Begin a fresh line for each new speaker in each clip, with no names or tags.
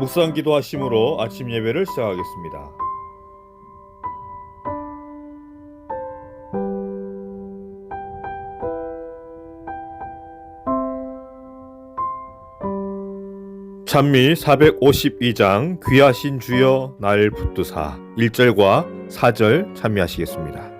묵상 기도하심으로 아침 예배를 시작하겠습니다. 찬미 452장 귀하신 주여 날 붙드사 1절과 4절 찬미하시겠습니다.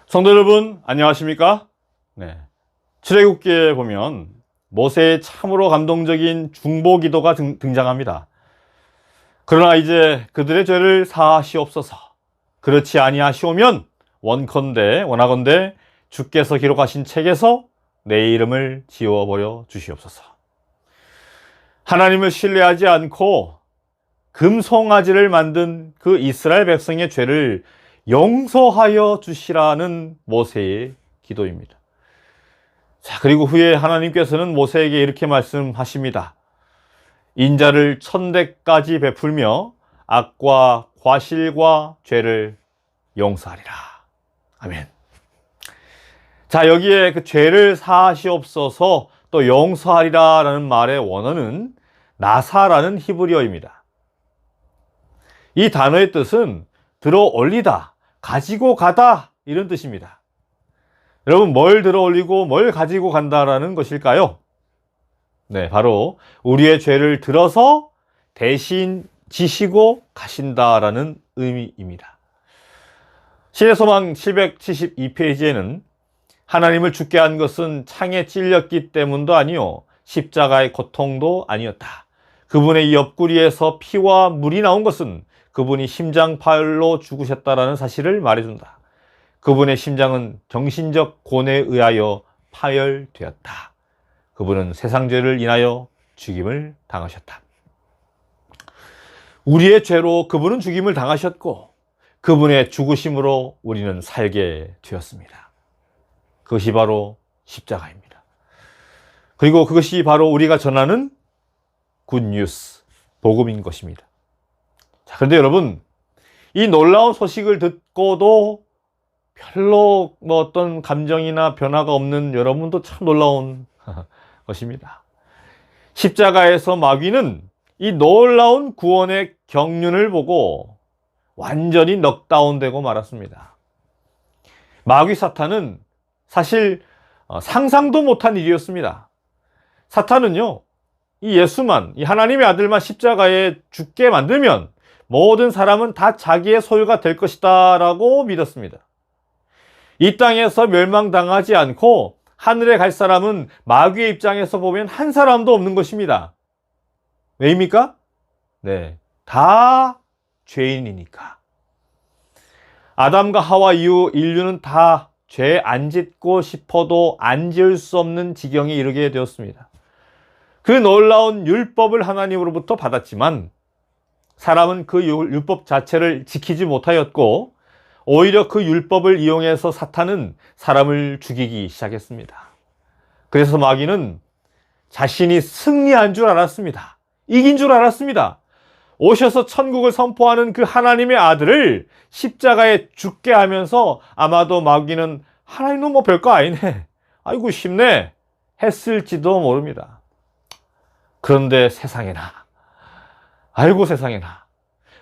성도 여러분, 안녕하십니까? 출애굽기에 보면 모세의 참으로 감동적인 중보 기도가 등장합니다. 그러나 이제 그들의 죄를 사하시옵소서. 그렇지 아니하시오면 원하건대 주께서 기록하신 책에서 내 이름을 지워버려 주시옵소서. 하나님을 신뢰하지 않고 금송아지를 만든 그 이스라엘 백성의 죄를 용서하여 주시라는 모세의 기도입니다. 자, 그리고 후에 하나님께서는 모세에게 이렇게 말씀하십니다. 인자를 1000대까지 베풀며 악과 과실과 죄를 용서하리라. 아멘. 자, 여기에 그 죄를 사하시옵소서 또 용서하리라 라는 말의 원어는 나사라는 히브리어입니다. 이 단어의 뜻은 들어 올리다, 가지고 가다 이런 뜻입니다. 여러분, 뭘 들어 올리고 뭘 가지고 간다라는 것일까요? 네, 바로 우리의 죄를 들어서 대신 지시고 가신다라는 의미입니다. 신의 소망 772페이지에는 하나님을 죽게 한 것은 창에 찔렸기 때문도 아니요 십자가의 고통도 아니었다. 그분의 옆구리에서 피와 물이 나온 것은 그분이 심장파열로 죽으셨다라는 사실을 말해준다. 그분의 심장은 정신적 고뇌에 의하여 파열되었다. 그분은 세상죄를 인하여 죽임을 당하셨다. 우리의 죄로 그분은 죽임을 당하셨고 그분의 죽으심으로 우리는 살게 되었습니다. 그것이 바로 십자가입니다. 그리고 그것이 바로 우리가 전하는 굿뉴스, 복음인 것입니다. 자, 그런데 여러분, 이 놀라운 소식을 듣고도 별로 뭐 어떤 감정이나 변화가 없는 여러분도 참 놀라운 것입니다. 십자가에서 마귀는 이 놀라운 구원의 경륜을 보고 완전히 넉다운되고 말았습니다. 마귀 사탄은 사실 상상도 못한 일이었습니다. 사탄은요, 이 예수만, 이 하나님의 아들만 십자가에 죽게 만들면 모든 사람은 다 자기의 소유가 될 것이다 라고 믿었습니다. 이 땅에서 멸망당하지 않고 하늘에 갈 사람은 마귀의 입장에서 보면 한 사람도 없는 것입니다. 왜입니까? 네, 다 죄인이니까. 아담과 하와 이후 인류는 다 죄 안 짓고 싶어도 안 지을 수 없는 지경에 이르게 되었습니다. 그 놀라운 율법을 하나님으로부터 받았지만 사람은 그 율법 자체를 지키지 못하였고 오히려 그 율법을 이용해서 사탄은 사람을 죽이기 시작했습니다. 그래서 마귀는 자신이 승리한 줄 알았습니다. 이긴 줄 알았습니다. 오셔서 천국을 선포하는 그 하나님의 아들을 십자가에 죽게 하면서 아마도 마귀는 하나님은 뭐 별거 아니네, 아이고 쉽네 했을지도 모릅니다. 그런데 세상에나, 아이고 세상에나,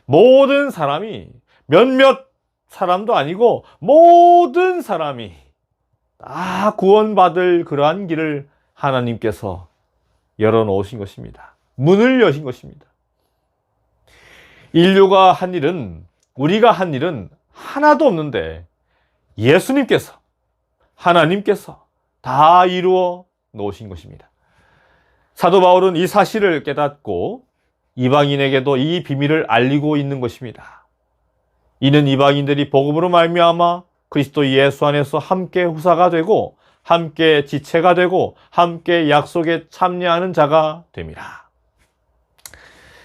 모든 사람이, 몇몇 사람도 아니고 모든 사람이 다 구원받을 그러한 길을 하나님께서 열어놓으신 것입니다. 문을 여신 것입니다. 인류가 한 일은, 우리가 한 일은 하나도 없는데 예수님께서, 하나님께서 다 이루어 놓으신 것입니다. 사도 바울은 이 사실을 깨닫고 이방인에게도 이 비밀을 알리고 있는 것입니다. 이는 이방인들이 복음으로 말미암아 그리스도 예수 안에서 함께 후사가 되고 함께 지체가 되고 함께 약속에 참여하는 자가 됩니다.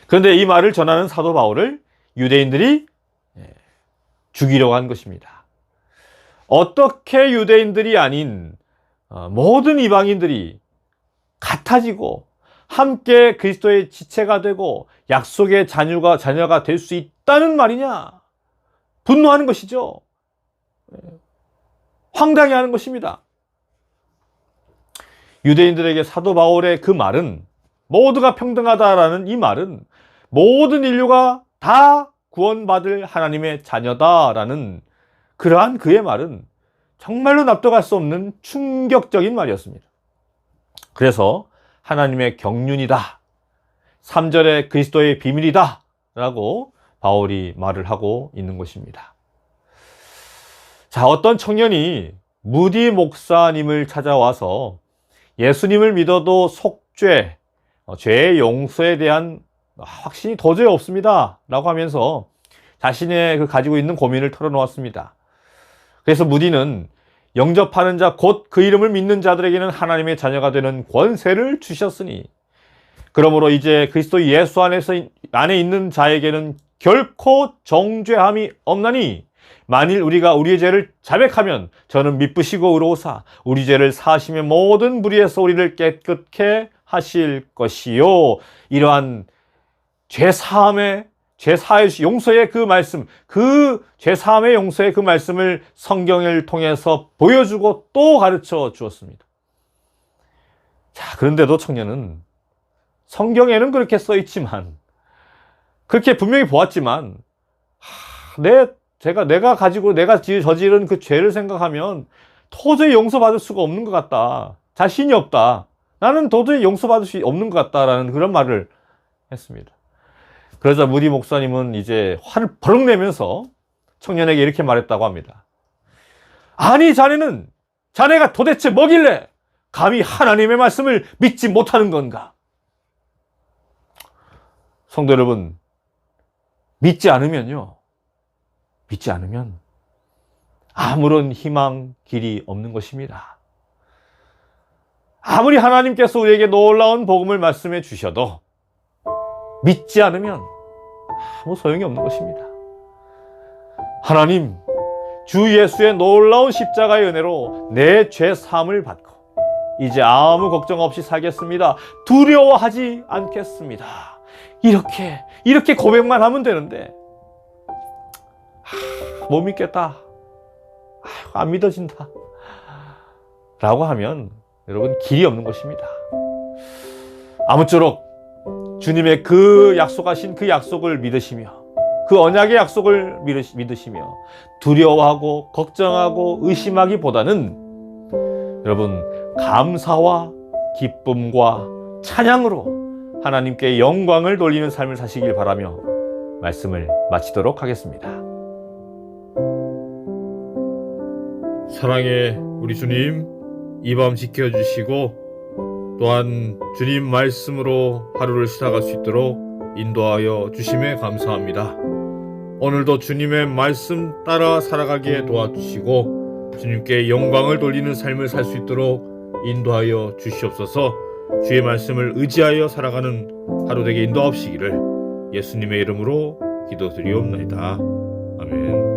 그런데 이 말을 전하는 사도 바울을 유대인들이 죽이려고 한 것입니다. 어떻게 유대인들이 아닌 모든 이방인들이 같아지고 함께 그리스도의 지체가 되고 약속의 자녀가 될 수 있다는 말이냐? 분노하는 것이죠. 황당해하는 것입니다. 유대인들에게 사도 바울의 그 말은, 모두가 평등하다라는 이 말은 모든 인류가 다 구원받을 하나님의 자녀다라는 그러한 그의 말은 정말로 납득할 수 없는 충격적인 말이었습니다. 그래서 하나님의 경륜이다, 3절의 그리스도의 비밀이다 라고 바울이 말을 하고 있는 것입니다. 자, 어떤 청년이 무디 목사님을 찾아와서 예수님을 믿어도 속죄, 죄의 용서에 대한 확신이 도저히 없습니다 라고 하면서 자신의 가지고 있는 고민을 털어놓았습니다. 그래서 무디는 영접하는 자, 곧 그 이름을 믿는 자들에게는 하나님의 자녀가 되는 권세를 주셨으니 그러므로 이제 그리스도 예수 안에 있는 자에게는 결코 정죄함이 없나니 만일 우리가 우리의 죄를 자백하면 저는 미쁘시고 의로우사 우리 죄를 사하시며 모든 무리에서 우리를 깨끗게 하실 것이요. 이러한 죄사함의 용서의 그 말씀, 그 죄사함의 용서의 그 말씀을 성경을 통해서 보여주고 또 가르쳐 주었습니다. 자, 그런데도 청년은 성경에는 그렇게 써 있지만, 그렇게 분명히 보았지만, 내가 저지른 그 죄를 생각하면 도저히 용서받을 수가 없는 것 같다. 자신이 없다. 나는 도저히 용서받을 수 없는 것 같다라는 그런 말을 했습니다. 그러자 무디 목사님은 이제 화를 버럭 내면서 청년에게 이렇게 말했다고 합니다. 아니, 자네가 도대체 뭐길래 감히 하나님의 말씀을 믿지 못하는 건가? 성도 여러분, 믿지 않으면 아무런 희망 길이 없는 것입니다. 아무리 하나님께서 우리에게 놀라운 복음을 말씀해 주셔도 믿지 않으면 아무 소용이 없는 것입니다. 하나님, 주 예수의 놀라운 십자가의 은혜로 내 죄 사함을 받고 이제 아무 걱정 없이 살겠습니다. 두려워하지 않겠습니다. 이렇게 고백만 하면 되는데 못 믿겠다. 안 믿어진다 라고 하면 여러분 길이 없는 것입니다. 아무쪼록 주님의 그 약속하신 그 약속을 믿으시며 그 언약의 약속을 믿으시며 두려워하고 걱정하고 의심하기보다는 여러분 감사와 기쁨과 찬양으로 하나님께 영광을 돌리는 삶을 사시길 바라며 말씀을 마치도록 하겠습니다.
사랑의 우리 주님, 이 밤 지켜주시고 또한 주님 말씀으로 하루를 시작할 수 있도록 인도하여 주심에 감사합니다. 오늘도 주님의 말씀 따라 살아가게 도와주시고 주님께 영광을 돌리는 삶을 살 수 있도록 인도하여 주시옵소서. 주의 말씀을 의지하여 살아가는 하루 되게 인도하시기를 예수님의 이름으로 기도드리옵나이다. 아멘.